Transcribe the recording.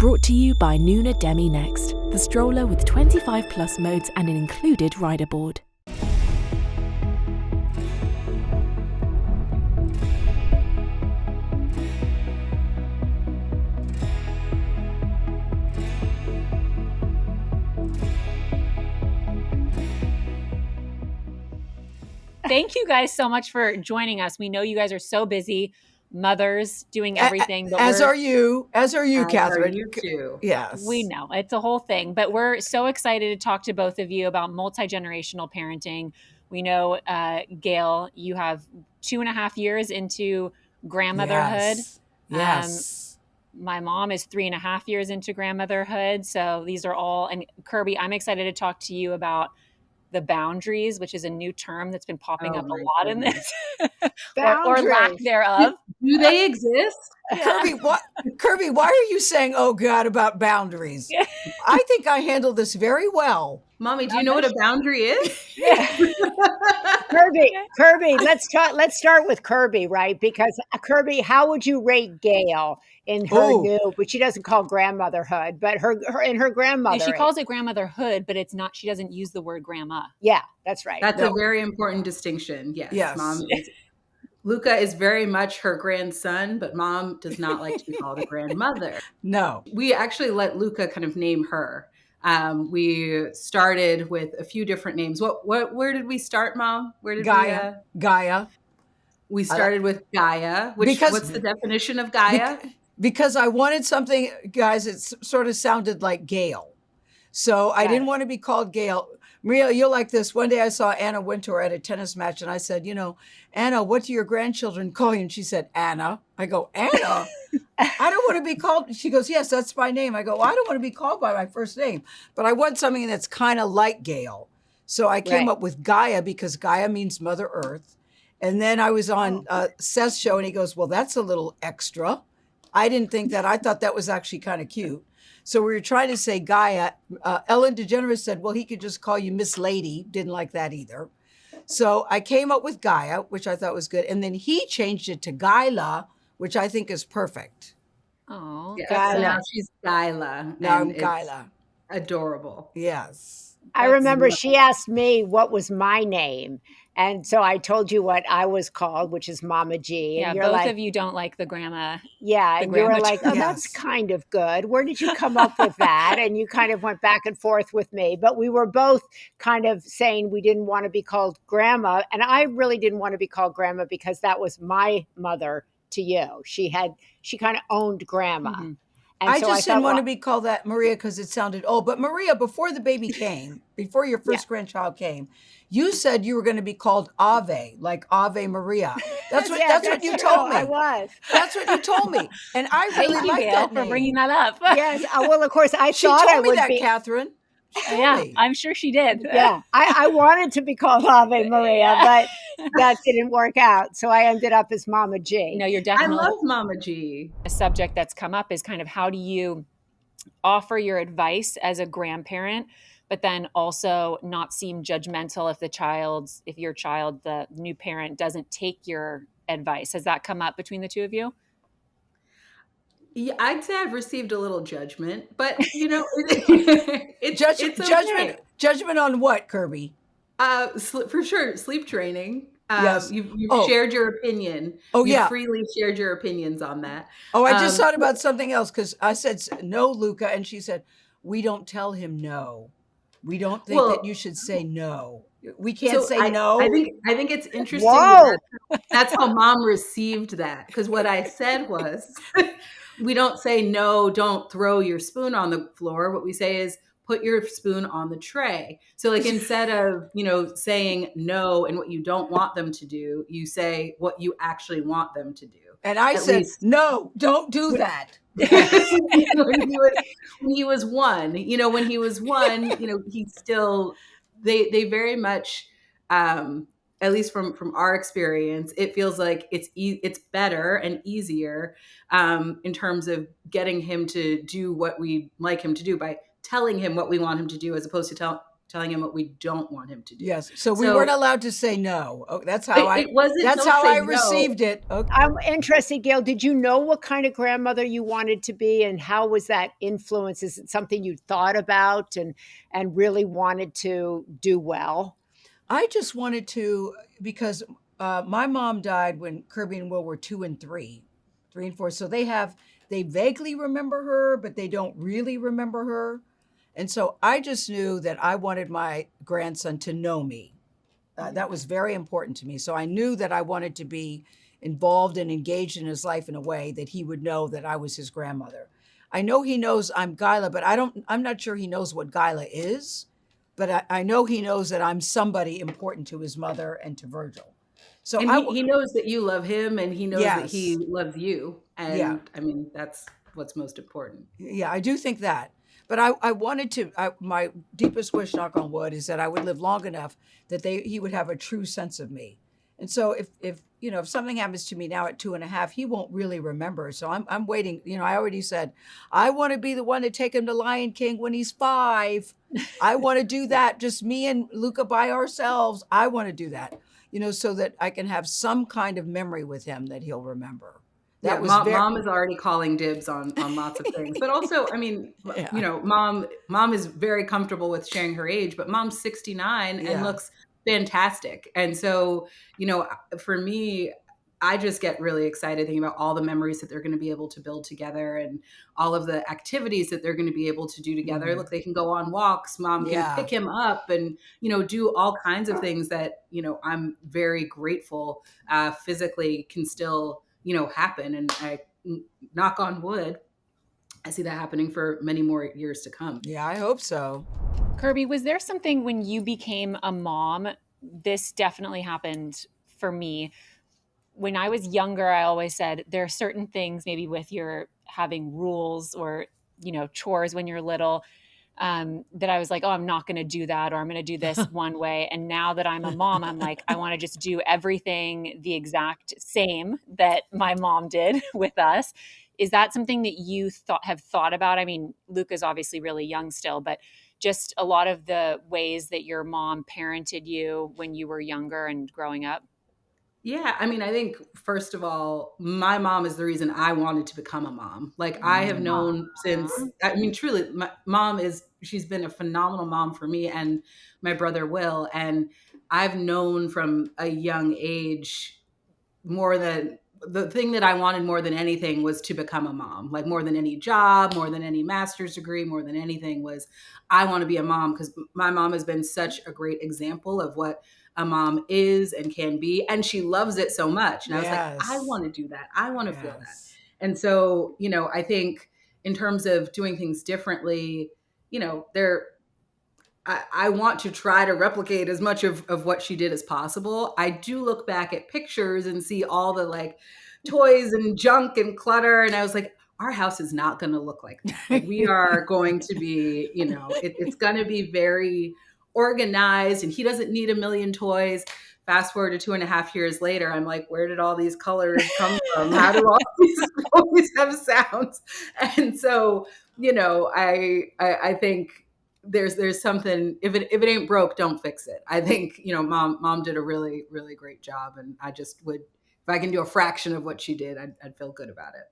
Brought to you by Nuna Demi Next, the stroller with 25 plus modes and an included rider board. Thank you guys so much for joining us. We know you guys are so busy, mothers doing everything. But as are you, Catherine. You too. Yes. We know it's a whole thing, but we're so excited to talk to both of you about multi-generational parenting. We know, Gayle, you have 2.5 years into grandmotherhood. Yes. My mom is 3.5 years into grandmotherhood. So these are all, and Kirby, I'm excited to talk to you about the boundaries, which is a new term that's been popping up a lot in this, or lack thereof. Do they exist? Yeah. Kirby, why are you saying, oh God, about boundaries? I think I handle this very well. Mommy, do you know what a boundary is? Kirby, let's start with Kirby, right? Because Kirby, how would you rate Gayle in her new, but she doesn't call grandmotherhood, but her in her grandmother. She calls it grandmotherhood, but it's not, she doesn't use the word grandma. Yeah, that's right. That's a very important distinction. Yes. Mom Luca is very much her grandson, but mom does not like to be called a grandmother. No. We actually let Luca kind of name her. We started with a few different names. Where did we start, Mom? Where did Gaia. We started with Gaia. What's the definition of Gaia? Because I wanted something, guys, it sort of sounded like Gayle. So I didn't want to be called Gayle. Maria, you'll like this. One day I saw Anna Wintour at a tennis match and I said, Anna, what do your grandchildren call you? And she said, Anna. I go, Anna? I don't want to be called. She goes, yes, that's my name. I go, well, I don't want to be called by my first name, but I want something that's kind of like Gayle. So I came up with Gaia because Gaia means Mother Earth. And then I was on Seth's show and he goes, well, that's a little extra. I didn't think that. I thought that was actually kind of cute. So we were trying to say Gaia. Ellen DeGeneres said, well, he could just call you Miss Lady. Didn't like that either. So I came up with Gaia, which I thought was good. And then he changed it to Gayla, which I think is perfect. Oh, so now she's Gayla. Now I'm Gayla. Adorable. Yes. I remember she asked me what was my name. And so I told you what I was called, which is Mama G. And you're both of you don't like the grandma. Yeah, and you were like, oh, that's kind of good. Where did you come up with that? And you kind of went back and forth with me. But we were both kind of saying we didn't want to be called grandma. And I really didn't want to be called grandma because that was my mother to you. She kind of owned grandma. Mm-hmm. And I just didn't want to be called that, Maria, because it sounded old. But Maria, before the baby came, before your first grandchild came, you said you were going to be called Ave, like Ave Maria. That's what you told me. I was. That's what you told me, and I really like that for bringing that up. Yes. Well, of course, I thought I would be. Catherine. Yeah, I'm sure she did. Yeah, I wanted to be called Ave Maria, but that didn't work out. So I ended up as Mama G. No, you're definitely. I love Mama G. A subject that's come up is kind of how do you offer your advice as a grandparent, but then also not seem judgmental if your child, the new parent, doesn't take your advice. Has that come up between the two of you? Yeah, I'd say I've received a little judgment, but it's okay. Judgment on what, Kirby? For sure, sleep training. Yes. You've shared your opinion. You freely shared your opinions on that. I just thought about something else because I said no, Luca, and she said we don't tell him no. We don't think that you should say no. We can't say no. I think it's interesting. That's how Mom received that, because what I said was. We don't say no, don't throw your spoon on the floor. What we say is put your spoon on the tray. So like instead of, saying no and what you don't want them to do, you say what you actually want them to do. And I said, no, don't do that. when he was one, he still, they very much, at least from our experience, it feels like it's better and easier in terms of getting him to do what we like him to do by telling him what we want him to do, as opposed to telling him what we don't want him to do. Yes. So we weren't allowed to say no. Oh, that's how it wasn't. That's how I received it. Okay. I'm interested, Gayle. Did you know what kind of grandmother you wanted to be, and how was that influence? Is it something you thought about and really wanted to do well? I just wanted to, because my mom died when Kirby and Will were 2 and 3 and 4. So they vaguely remember her, but they don't really remember her. And so I just knew that I wanted my grandson to know me. That was very important to me. So I knew that I wanted to be involved and engaged in his life in a way that he would know that I was his grandmother. I know he knows I'm Guyla, but I'm not sure he knows what Guyla is, but I know he knows that I'm somebody important to his mother and to Virgil. So he knows that you love him, and he knows that he loves you. And I mean, that's what's most important. Yeah, I do think that. But I wanted to, my deepest wish, knock on wood, is that I would live long enough that he would have a true sense of me. And so if something happens to me now at 2.5, he won't really remember. So I'm waiting. I already said, I want to be the one to take him to Lion King when he's 5. I want to do that. Just me and Luca by ourselves. I want to do that, so that I can have some kind of memory with him that he'll remember. Mom is already calling dibs on lots of things, but also, I mean, mom is very comfortable with sharing her age, but mom's 69 and looks fantastic. And so, for me, I just get really excited thinking about all the memories that they're going to be able to build together and all of the activities that they're going to be able to do together. Look, they can go on walks. Mom can pick him up and, do all kinds of things that, I'm very grateful physically can still happen. And I knock on wood, I see that happening for many more years to come. Yeah, I hope so. Kirby, was there something when you became a mom? This definitely happened for me. When I was younger, I always said there are certain things, maybe with your having rules or, chores when you're little, that I was like, oh, I'm not going to do that, or I'm going to do this one way. And now that I'm a mom, I'm like, I want to just do everything the exact same that my mom did with us. Is that something that you have thought about? I mean, Luca's obviously really young still, but just a lot of the ways that your mom parented you when you were younger and growing up. Yeah, I mean, I think, first of all, my mom is the reason I wanted to become a mom. Like, I have known since, I mean, truly, my mom she's been a phenomenal mom for me and my brother Will. And I've known from a young age the thing that I wanted more than anything was to become a mom. Like, more than any job, more than any master's degree, more than anything was, I want to be a mom, because my mom has been such a great example of what a mom is and can be. And she loves it so much. And I was like, I want to do that. I want to feel that. And so, I think in terms of doing things differently, I want to try to replicate as much of what she did as possible. I do look back at pictures and see all the toys and junk and clutter. And I was like, our house is not going to look like that. We are going to be, it's going to be very organized, and he doesn't need a million toys. Fast forward to 2.5 years later, I'm like, where did all these colors come from? How do all these toys have sounds? And so, I think there's something, if it ain't broke, don't fix it. I think, mom did a really, really great job. And I just would, if I can do a fraction of what she did, I'd feel good about it.